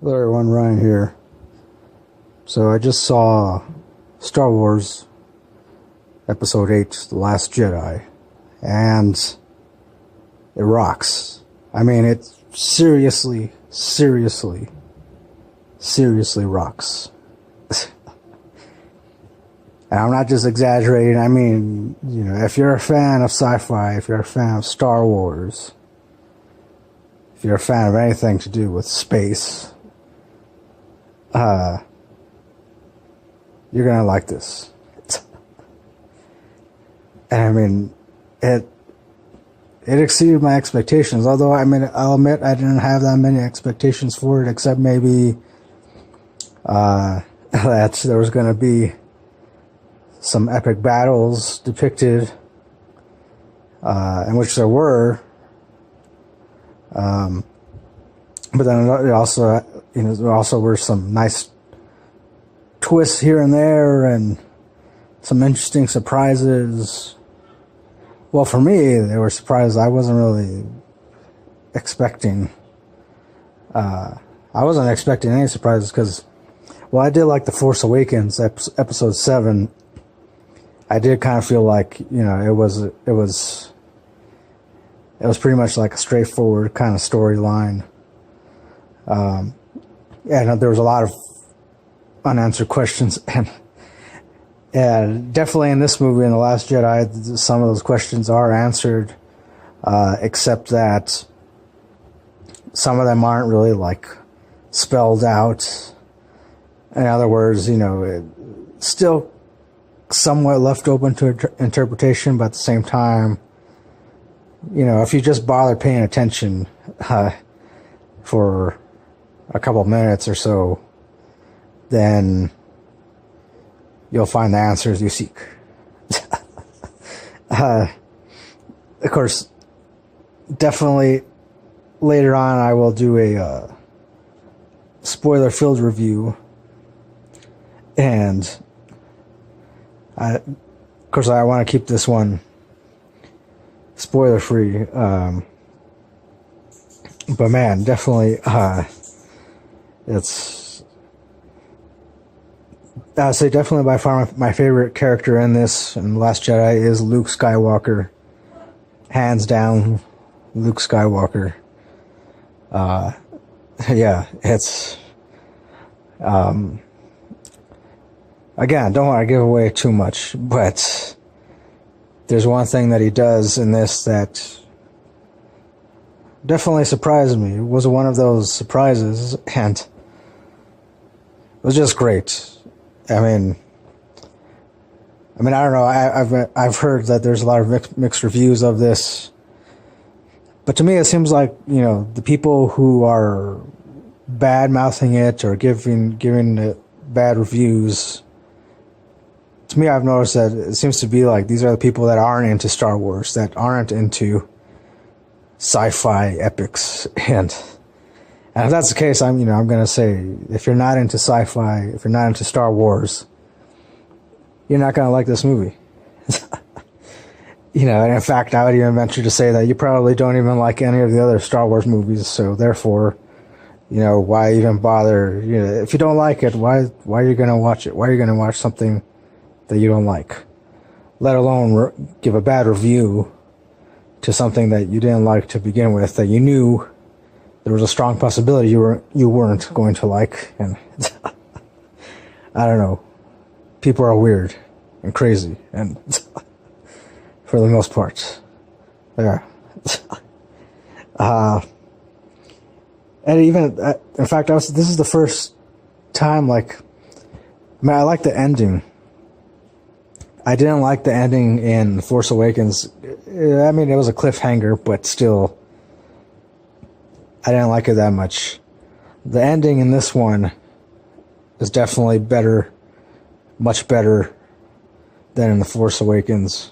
Hello everyone, Ryan here. So I just saw Star Wars Episode 8, The Last Jedi, and it rocks. I mean, it seriously rocks. And I'm not just exaggerating. I mean, you know, if you're a fan of sci-fi, if you're a fan of Star Wars, if you're a fan of anything to do with space, you're gonna like this. And I mean, it exceeded my expectations. Although, I mean, I'll admit I didn't have that many expectations for it, except maybe that there was gonna be some epic battles depicted, in which there were. But then it also, you know, there also were some nice twists here and there, and some interesting surprises. Well, for me, they were surprises I wasn't really expecting. I wasn't expecting any surprises because, well, I did like The Force Awakens, episode 7. I did kind of feel like, you know, it was pretty much like a straightforward kind of storyline. And there was a lot of unanswered questions, and definitely in this movie, in The Last Jedi, some of those questions are answered, except that some of them aren't really like spelled out. In other words, you know, it's still somewhat left open to interpretation, but at the same time, you know, if you just bother paying attention for a couple minutes or so, then you'll find the answers you seek. Of course, definitely later on I will do a spoiler-filled review, and of course I want to keep this one spoiler-free. But man, definitely, I'd say definitely by far my favorite character in this, in The Last Jedi, is Luke Skywalker. Hands down, Luke Skywalker. Yeah, it's, again, don't want to give away too much, but there's one thing that he does in this that definitely surprised me. It was one of those surprises, and it was just great. I mean, I don't know. I've heard that there's a lot of mixed reviews of this, but to me, it seems like, you know, the people who are bad mouthing it or giving it bad reviews, to me, I've noticed that it seems to be like these are the people that aren't into Star Wars, that aren't into sci-fi epics, and if that's the case, I'm gonna say, if you're not into sci-fi, if you're not into Star Wars, you're not gonna like this movie. You know, and in fact, I would even venture to say that you probably don't even like any of the other Star Wars movies, so therefore, you know, why even bother? You know, if you don't like it, why are you gonna watch it? Why are you gonna watch something that you don't like? Let alone give a bad review to something that you didn't like to begin with, that you knew there was a strong possibility you weren't going to like. And I don't know, people are weird and crazy, and for the most part, yeah. And even in fact, this is the first time, like, I mean, I like the ending. I didn't like the ending in Force Awakens. I mean, it was a cliffhanger, but still, I didn't like it that much. The ending in this one is definitely better, much better than in The Force Awakens.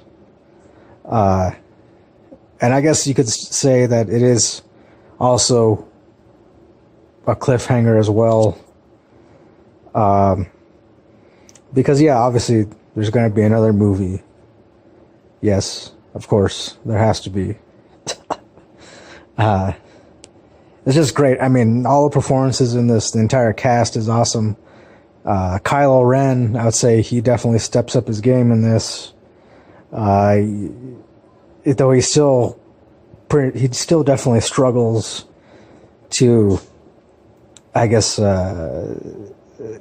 And I guess you could say that it is also a cliffhanger as well. Because, yeah, obviously, there's going to be another movie. Yes, of course, there has to be. it's just great. I mean, all the performances in this, the entire cast is awesome. Kylo Ren, I would say he definitely steps up his game in this. Though he still definitely struggles to, I guess,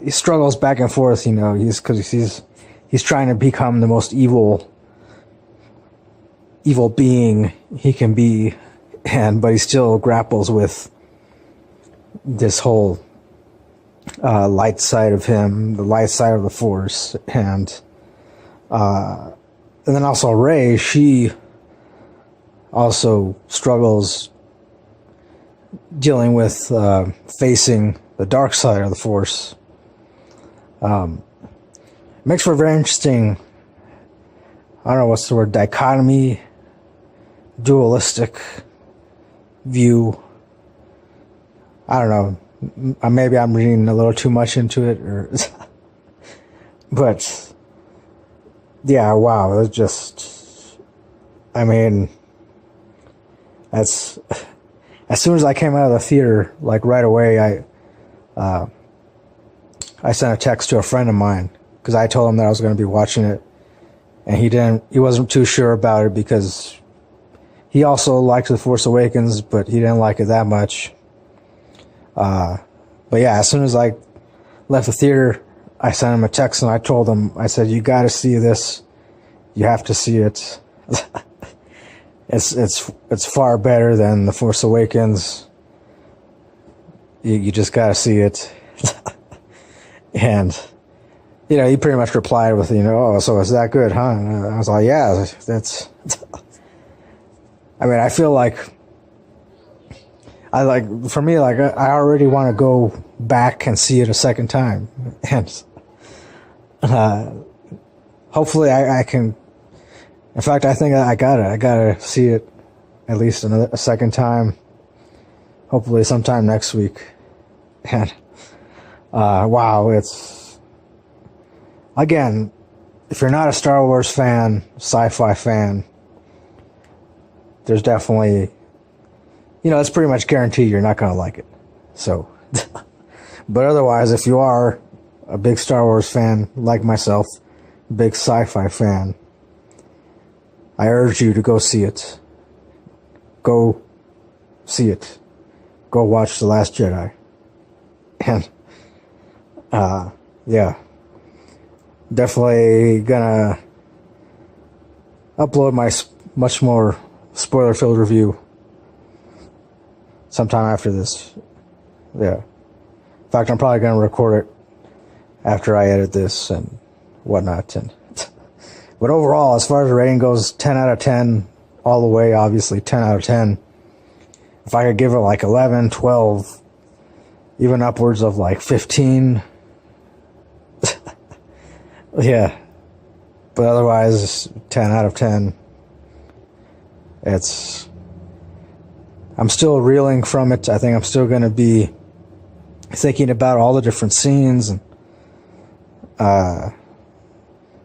he struggles back and forth, you know, he's trying to become the most evil being he can be, but he still grapples with this whole light side of him, the light side of the Force, and then also Rey, she also struggles dealing with facing the dark side of the Force. Makes for a very interesting, I don't know what's the word, dichotomy, dualistic view. I don't know. Maybe I'm reading a little too much into it, but yeah, wow, it was just, I mean, as soon as I came out of the theater, like right away, I sent a text to a friend of mine because I told him that I was going to be watching it, and he wasn't too sure about it because he also liked The Force Awakens, but he didn't like it that much. But yeah, as soon as I left the theater, I sent him a text and I told him, I said, you got to see this. You have to see it. It's far better than The Force Awakens. You just got to see it. And, you know, he pretty much replied with, you know, oh, so it's that good, huh? And I was like, yeah, that's, I mean, I feel like, for me, like, I already want to go back and see it a second time. And, hopefully I can, in fact, I think I gotta see it at least a second time. Hopefully sometime next week. And, wow, it's, again, if you're not a Star Wars fan, sci-fi fan, there's definitely, you know, it's pretty much guaranteed you're not going to like it. So, but otherwise, if you are a big Star Wars fan, like myself, big sci-fi fan, I urge you to go see it. Go see it. Go watch The Last Jedi. And, yeah. Definitely gonna upload my much more spoiler-filled review sometime after this. Yeah. In fact, I'm probably gonna record it after I edit this and whatnot. And but overall, as far as the rating goes, 10 out of 10 all the way, obviously 10 out of 10. If I could give it like 11, 12, even upwards of like 15. Yeah. But otherwise, 10 out of 10. I'm still reeling from it. I think I'm still going to be thinking about all the different scenes and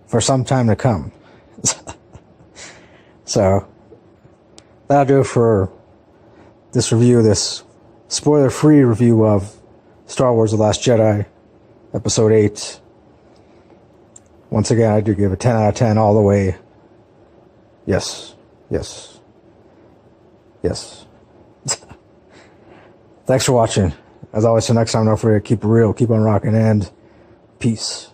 for some time to come. So that'll do it for this review, this spoiler-free review of Star Wars The Last Jedi, Episode 8. Once again, I do give it 10 out of 10 all the way. Yes. Yes. Yes. Thanks for watching. As always, till next time, don't forget to keep it real, keep on rocking, and peace.